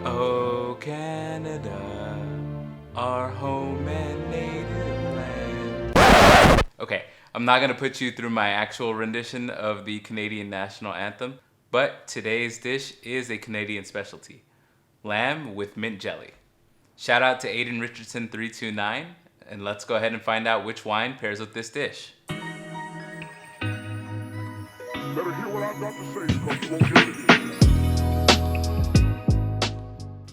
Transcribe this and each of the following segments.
Oh, Canada, our home and native land. Okay, I'm not gonna put you through my actual rendition of the Canadian national anthem, but today's dish is a Canadian specialty, lamb with mint jelly. Shout out to Aiden Richardson 329, and let's go ahead and find out which wine pairs with this dish. Better hear what I've got to say, because you won't get it.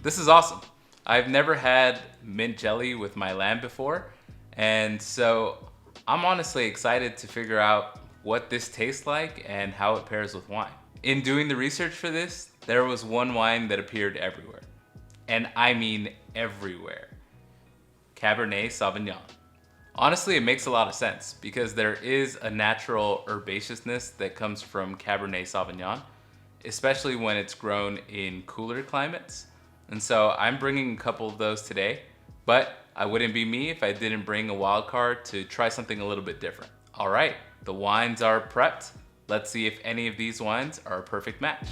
This is awesome. I've never had mint jelly with my lamb before, and so I'm honestly excited to figure out what this tastes like and how it pairs with wine. In doing the research for this, there was one wine that appeared everywhere. And I mean everywhere. Cabernet Sauvignon. Honestly, it makes a lot of sense because there is a natural herbaceousness that comes from Cabernet Sauvignon, especially when it's grown in cooler climates. And so I'm bringing a couple of those today, but I wouldn't be me if I didn't bring a Wildcard to try something a little bit different. All right, the wines are prepped. Let's see if any of these wines are a perfect match.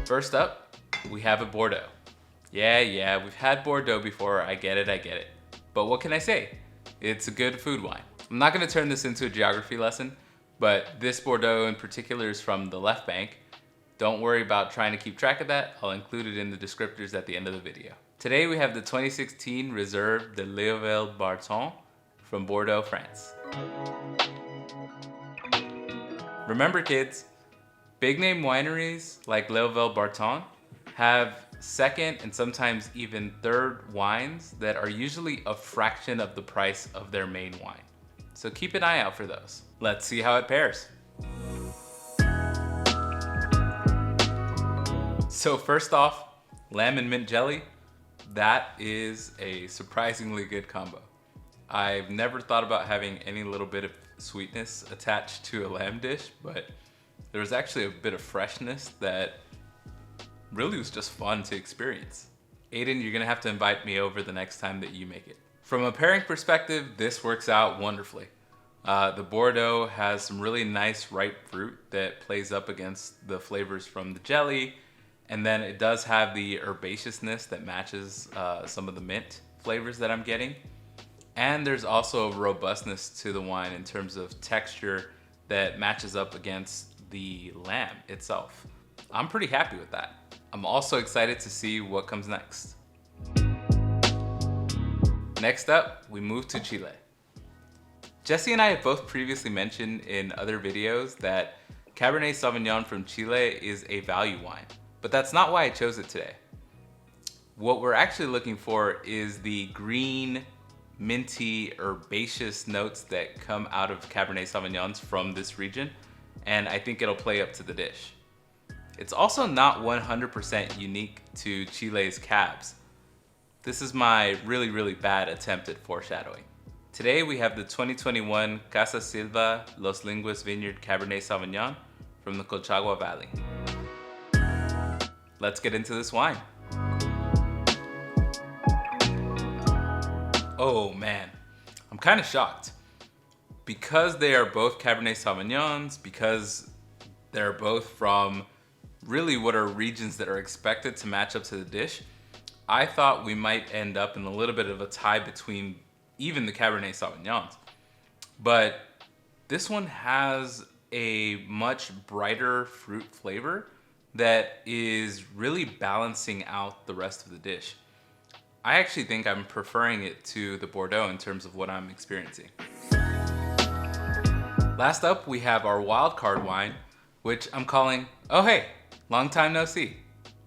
First up, we have a Bordeaux. Yeah, we've had Bordeaux before, I get it. But what can I say? It's a good food wine. I'm not gonna turn this into a geography lesson, but this Bordeaux in particular is from the left bank. Don't worry about trying to keep track of that. I'll include it in the descriptors at the end of the video. Today we have the 2016 Reserve de Wildcard from Bordeaux, France. Remember kids, big name wineries like Wildcard have second and sometimes even third wines that are usually a fraction of the price of their main wine. So keep an eye out for those. Let's see how it pairs. So first off, lamb and mint jelly, that is a surprisingly good combo. I've never thought about having any little bit of sweetness attached to a lamb dish, but there was actually a bit of freshness that really was just fun to experience. Aiden, you're gonna have to invite me over the next time that you make it. From a pairing perspective, this works out wonderfully. The Bordeaux has some really nice ripe fruit that plays up against the flavors from the jelly, and then it does have the herbaceousness that matches some of the mint flavors that I'm getting. And there's also a robustness to the wine in terms of texture that matches up against the lamb itself. I'm pretty happy with that. I'm also excited to see what comes next. Next up, we move to Chile. Jesse and I have both previously mentioned in other videos that Cabernet Sauvignon from Chile is a value wine, but that's not why I chose it today. What we're actually looking for is the green, minty, herbaceous notes that come out of Cabernet Sauvignons from this region, and I think it'll play up to the dish. It's also not 100% unique to Chile's cabs. This is my really bad attempt at foreshadowing. Today we have the 2021 Casa Silva Los Linguas Vineyard Cabernet Sauvignon from the Colchagua Valley. Let's get into this wine. Oh man, I'm kind of shocked. Because they are both Cabernet Sauvignons, because they're both from really what are regions that are expected to match up to the dish, I thought we might end up in a little bit of a tie between even the Cabernet Sauvignons. But this one has a much brighter fruit flavor that is really balancing out the rest of the dish. I actually think I'm preferring it to the Bordeaux in terms of what I'm experiencing. Last up, we have our Wildcard wine, which I'm calling, oh hey, long time no see.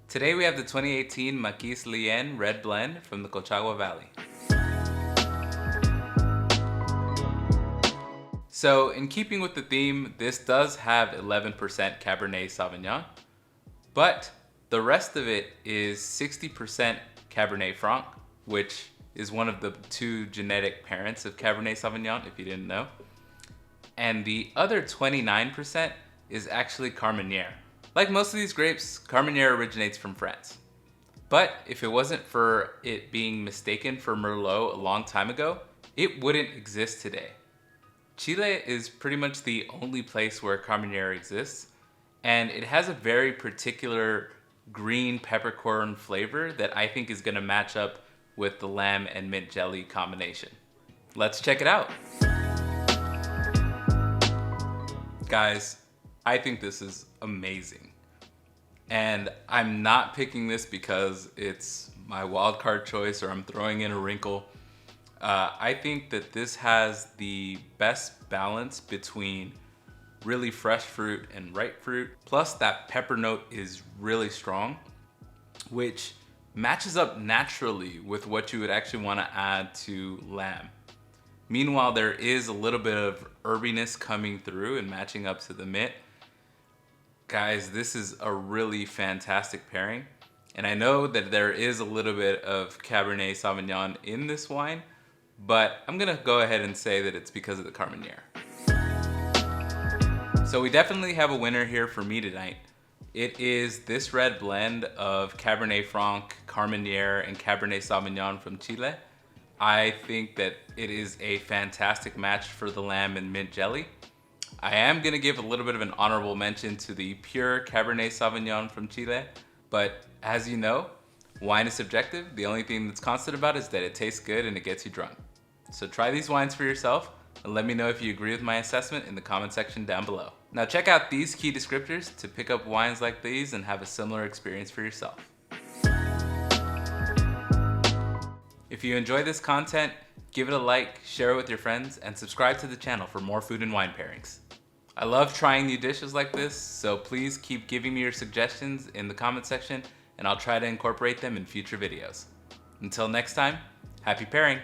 Today we have the 2018 Maquis Lien Red Blend from the Colchagua Valley. So in keeping with the theme, this does have 11% Cabernet Sauvignon, but the rest of it is 60% Cabernet Franc, which is one of the two genetic parents of Cabernet Sauvignon, if you didn't know. And the other 29% is actually carmenere. Like most of these grapes, carmenere originates from France. But if it wasn't for it being mistaken for Merlot a long time ago, it wouldn't exist today. Chile is pretty much the only place where carmenere exists, and it has a very particular green peppercorn flavor that I think is gonna match up with the lamb and mint jelly combination. Let's check it out. Guys, I think this is amazing. And I'm not picking this because it's my wildcard choice or I'm throwing in a wrinkle. I think that this has the best balance between really fresh fruit and ripe fruit. Plus that pepper note is really strong, which matches up naturally with what you would actually want to add to lamb. Meanwhile, there is a little bit of herbiness coming through and matching up to the mint. Guys, this is a really fantastic pairing. And I know that there is a little bit of Cabernet Sauvignon in this wine, but I'm gonna go ahead and say that it's because of the carmenere. So we definitely have a winner here for me tonight. It is this red blend of Cabernet Franc, Carmenere, and Cabernet Sauvignon from Chile. I think that it is a fantastic match for the lamb and mint jelly. I am gonna give a little bit of an honorable mention to the pure Cabernet Sauvignon from Chile, but as you know, wine is subjective. The only thing that's constant about it is that it tastes good and it gets you drunk. So try these wines for yourself and let me know if you agree with my assessment in the comment section down below. Now check out these key descriptors to pick up wines like these and have a similar experience for yourself. If you enjoy this content, give it a like, share it with your friends, and subscribe to the channel for more food and wine pairings. I love trying new dishes like this, so please keep giving me your suggestions in the comment section and I'll try to incorporate them in future videos. Until next time, happy pairing!